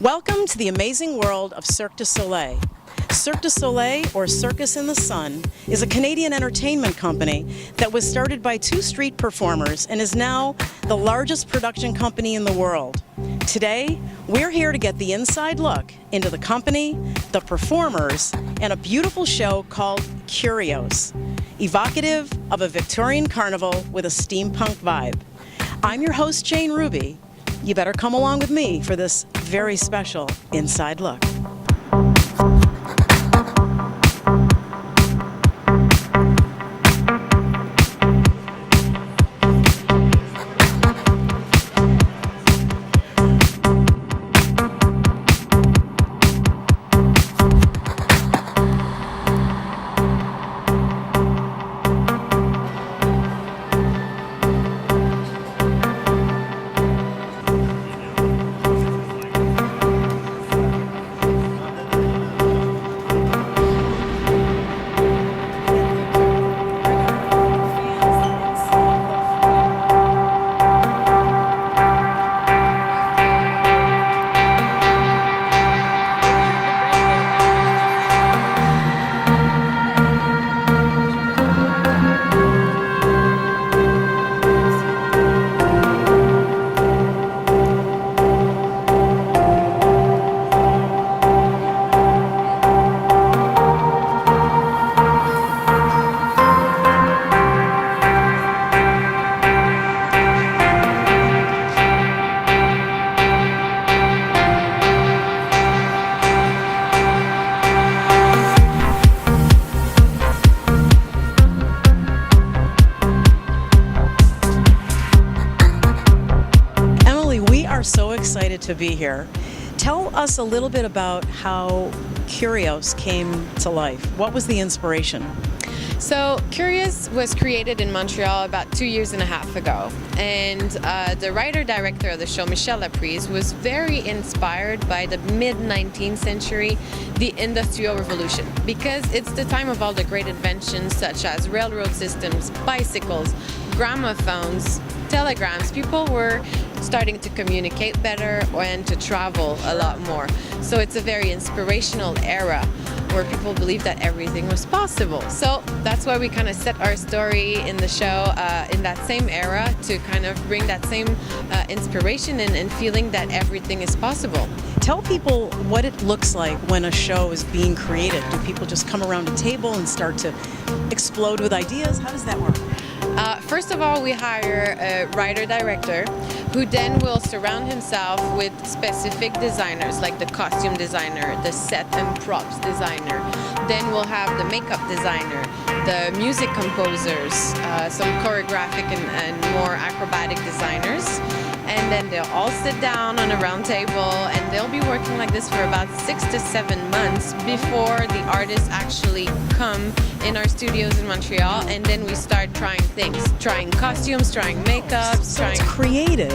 Welcome to the amazing world of Cirque du Soleil. Cirque du Soleil, or Circus in the Sun, is a Canadian entertainment company that was started by two street performers and is now the largest production company in the world. Today, we're here to get the inside look into the company, the performers, and a beautiful show called Kurios, evocative of a Victorian carnival with a steampunk vibe. I'm your host, Jane Ruby. You better come along with me for this very special inside look. So excited to be here. Tell us a little bit about how Kurios came to life. What was the inspiration? So Kurios was created in Montreal about 2.5 years ago, and the writer-director of the show, Michel Laprise, was very inspired by the mid-19th century, the Industrial Revolution, because it's the time of all the great inventions such as railroad systems, bicycles, gramophones, telegrams. People were starting to communicate better and to travel a lot more. So it's a very inspirational era where people believe that everything was possible. So that's why we kind of set our story in the show in that same era, to kind of bring that same inspiration and feeling that everything is possible. Tell people what it looks like when a show is being created. Do people just come around a table and start to explode with ideas? How does that work? First of all, we hire a writer-director who then will surround himself with specific designers, like the costume designer, the set and props designer. Then we'll have the makeup designer, the music composers, some choreographic and more acrobatic designers. And then they'll all sit down on a round table and they'll be working like this for about 6 to 7 months before the artists actually come in our studios in Montreal, and then we start trying things, trying costumes, trying makeup, It's created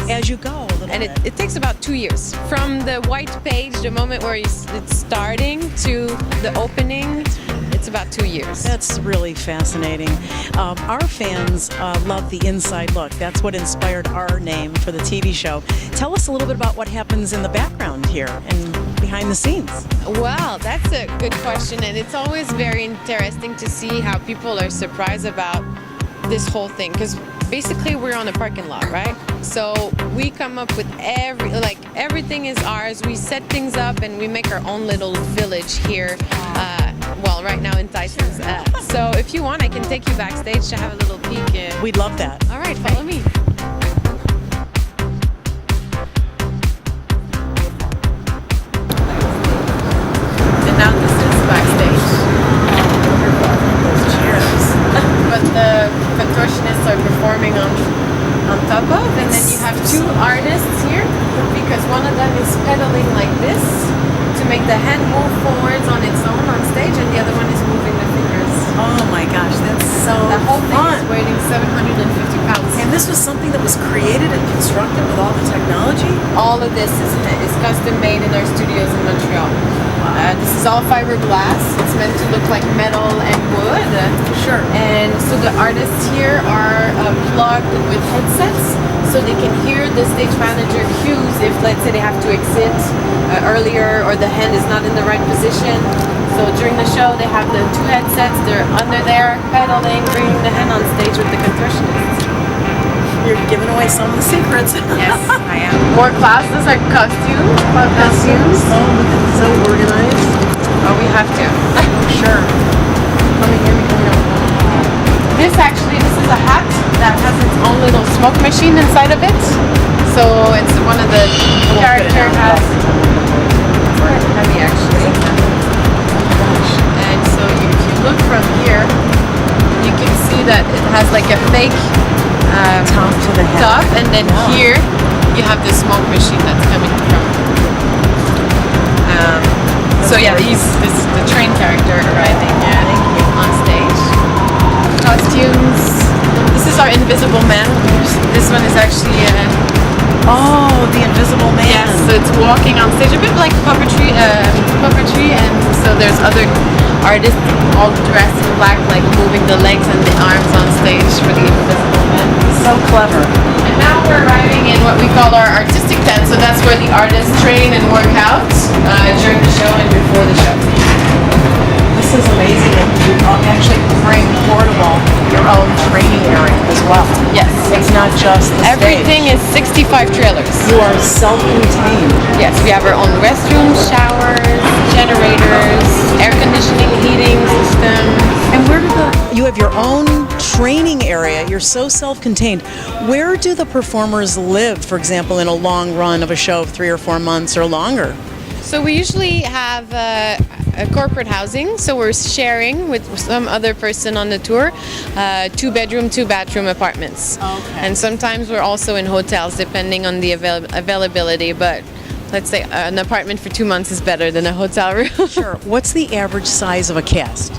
as you go a little and bit. it takes about 2 years. From the white page, the moment where it's starting, to the opening, it's about 2 years. That's really fascinating. Our fans love the inside look. That's what inspired our name for the TV show. Tell us a little bit about what happens in the background here and behind the scenes. Well, that's a good question, and it's always very interesting to see how people are surprised about this whole thing, because basically we're on a parking lot, right? So we come up with everything is ours. We set things up and we make our own little village here. Well, right now in Tyson's. So if you want, I can take you backstage to have a little peek. We'd love that. All right, follow me. And now this is backstage. Those chairs. But the contortionists are performing on top of, and then you have two artists here, because one of them is pedaling like this to make the hand move forwards on its own on stage, and the other one is moving the fingers. Oh my gosh, that's so The whole thing fun. is weighing 750 pounds. And this was something that was created and constructed with all the technology? All of this is custom made in our studios in Montreal. This is all fiberglass. It's meant to look like metal and wood. Sure. And so the artists here are plugged with headsets, so they can hear the stage manager cues if, let's say, they have to exit earlier or the hand is not in the right position. So during the show, they have the 2 headsets. They're under there, pedaling, bringing the hand on stage with the contortionist. You're giving away some of the secrets. Yes, I am. More classes like costumes. Costumes. Oh, look at so organized. Oh, we have to. Sure. Coming in. This is a hat that has its own little smoke machine inside of it. So it's one of the character hats. It's quite heavy actually. And so if you look from here, you can see that it has like a fake Top to the head. top, and then here you have the smoke machine that's coming from. So yeah, this is the train character arriving on stage. Costumes. This is our Invisible Man. This one is actually Oh, the Invisible Man. yes, so it's walking on stage, a bit like puppetry, and so there's other artists all dressed in black, like moving the legs and the arms on stage for the Invisible Man. So clever. And now we're arriving in what we call our artistic tent, so that's where the artists train and work out during the show and before the show. This is amazing that you actually bring portable your own training area as well. Yes. It's not just the Everything stage. is 65 trailers. You are self-contained. Yes, we have our own restrooms, showers, generators, air conditioning, heating system. And where do you have your own training area? You're so self-contained. Where do the performers live, for example, in a long run of a show of 3 or 4 months or longer? So we usually have a corporate housing, so we're sharing with some other person on the tour, 2-bedroom, 2-bathroom apartments. Okay. And sometimes we're also in hotels depending on the availability, but let's say an apartment for 2 months is better than a hotel room. Sure. What's the average size of a cast?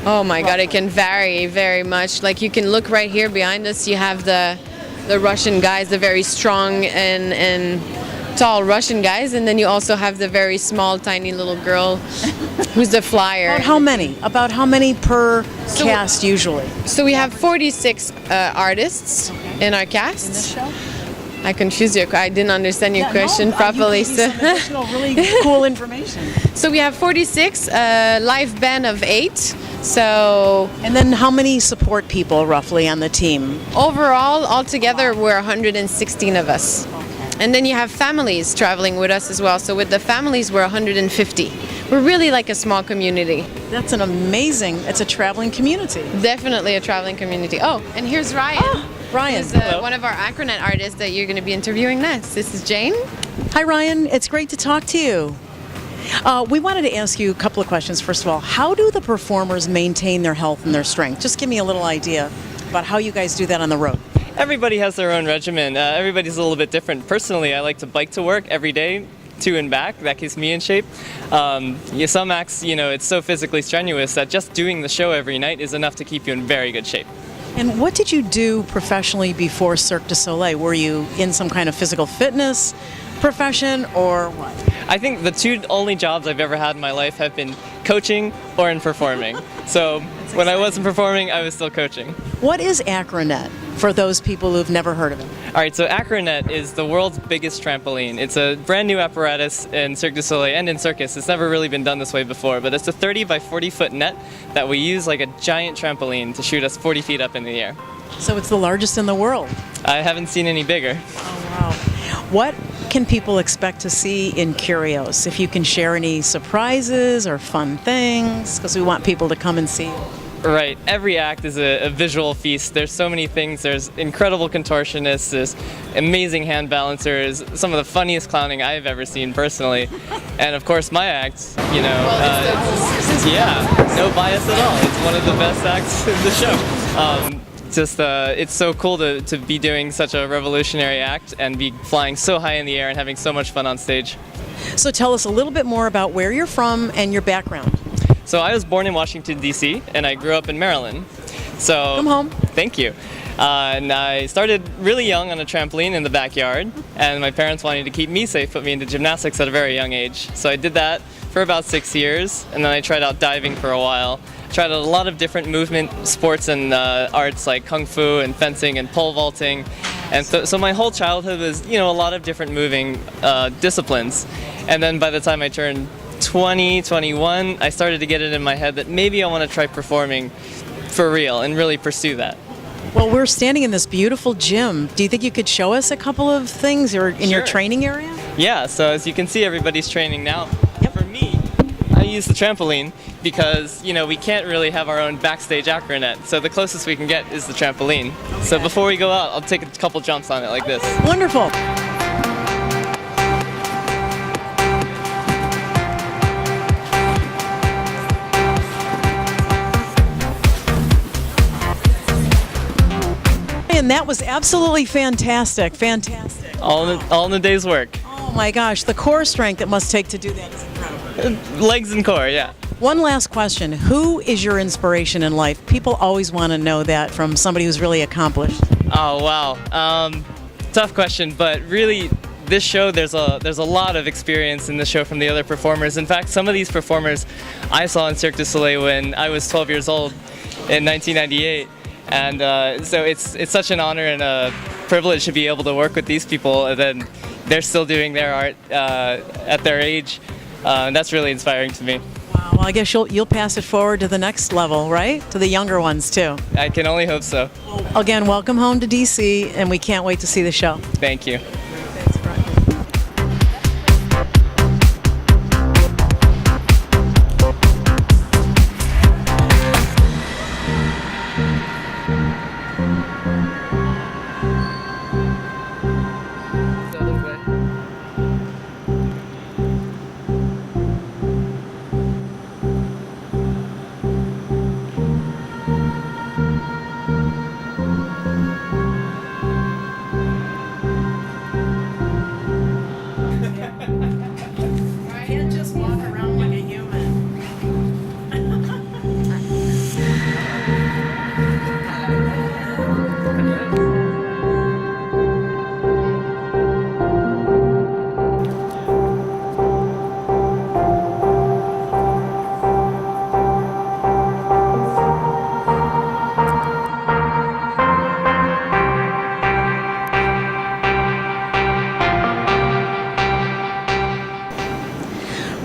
Oh my God, it can vary very much. Like you can look right here behind us, you have the Russian guys, the very strong and tall Russian guys, and then you also have the very small, tiny little girl who's the flyer. About how many per cast usually? So we have 46 artists in our cast. In this show? I confused you. I didn't understand your question properly. You gave me some additional really cool information. So we have 46, live band of 8. So And then how many support people roughly on the team? overall, altogether, we're 116 of us. And then you have families traveling with us as well. So with the families, we're 150. We're really like a small community. That's it's a traveling community. Definitely a traveling community. Oh, and here's Ryan. Ryan. Who's one of our ACRONET artists that you're going to be interviewing next. This is Jane. Hi, Ryan. It's great to talk to you. We wanted to ask you a couple of questions. First of all, how do the performers maintain their health and their strength? Just give me a little idea about how you guys do that on the road. Everybody has their own regimen. Everybody's a little bit different. Personally, I like to bike to work every day, to and back. That keeps me in shape. Some acts, it's so physically strenuous that just doing the show every night is enough to keep you in very good shape. And what did you do professionally before Cirque du Soleil? Were you in some kind of physical fitness profession or what? I think the 2 only jobs I've ever had in my life have been coaching or in performing. So when I wasn't performing, I was still coaching. What is ACRONET for those people who've never heard of it? All right, so ACRONET is the world's biggest trampoline. It's a brand new apparatus in Cirque du Soleil and in circus. It's never really been done this way before, but it's a 30 by 40 foot net that we use like a giant trampoline to shoot us 40 feet up in the air. So it's the largest in the world. I haven't seen any bigger. Oh, wow. What can people expect to see in Kurios? If you can share any surprises or fun things, because we want people to come and see it. Right, every act is a visual feast. There's so many things. There's incredible contortionists, there's amazing hand balancers, some of the funniest clowning I've ever seen personally. And of course my act, no bias at all. It's one of the best acts in the show. It's so cool to be doing such a revolutionary act and be flying so high in the air and having so much fun on stage. So tell us a little bit more about where you're from and your background. So I was born in Washington, D.C., and I grew up in Maryland. So Come home. Thank you. And I started really young on a trampoline in the backyard, and my parents wanted to keep me safe, put me into gymnastics at a very young age. So I did that for about 6 years, and then I tried out diving for a while. tried a lot of different movement sports and arts like kung fu and fencing and pole vaulting. And so my whole childhood was, a lot of different moving disciplines. And then by the time I turned 20, 21, I started to get it in my head that maybe I want to try performing for real and really pursue that. Well, we're standing in this beautiful gym. Do you think you could show us a couple of things in your training area? Yeah, so as you can see, everybody's training now. For me, I use the trampoline because, we can't really have our own backstage ACRONET, so the closest we can get is the trampoline. Okay. So before we go out, I'll take a couple jumps on it like this. Wonderful. And that was absolutely fantastic, fantastic. All in the day's work. Oh my gosh, the core strength it must take to do that is incredible. Legs and core, yeah. One last question. Who is your inspiration in life? People always want to know that from somebody who's really accomplished. Oh, wow. Tough question, but really, this show, there's a lot of experience in the show from the other performers. In fact, some of these performers I saw in Cirque du Soleil when I was 12 years old in 1998. And so it's such an honor and a privilege to be able to work with these people, and then they're still doing their art at their age. And that's really inspiring to me. Wow, well, I guess you'll pass it forward to the next level, right? To the younger ones, too. I can only hope so. Again, welcome home to DC, and we can't wait to see the show. Thank you. Thanks, Brian.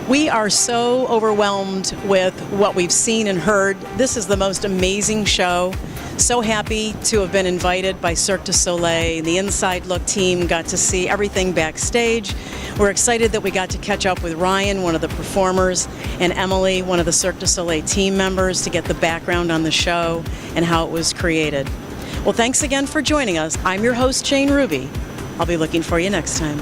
We are so overwhelmed with what we've seen and heard. This is the most amazing show. So happy to have been invited by Cirque Du Soleil. The Inside Look team got to see everything backstage. We're excited that we got to catch up with Ryan, one of the performers, and Emily, one of the Cirque du Soleil team members, to get the background on the show and how it was created. Well, thanks again for joining us. I'm your host, Jane Ruby. I'll be looking for you next time.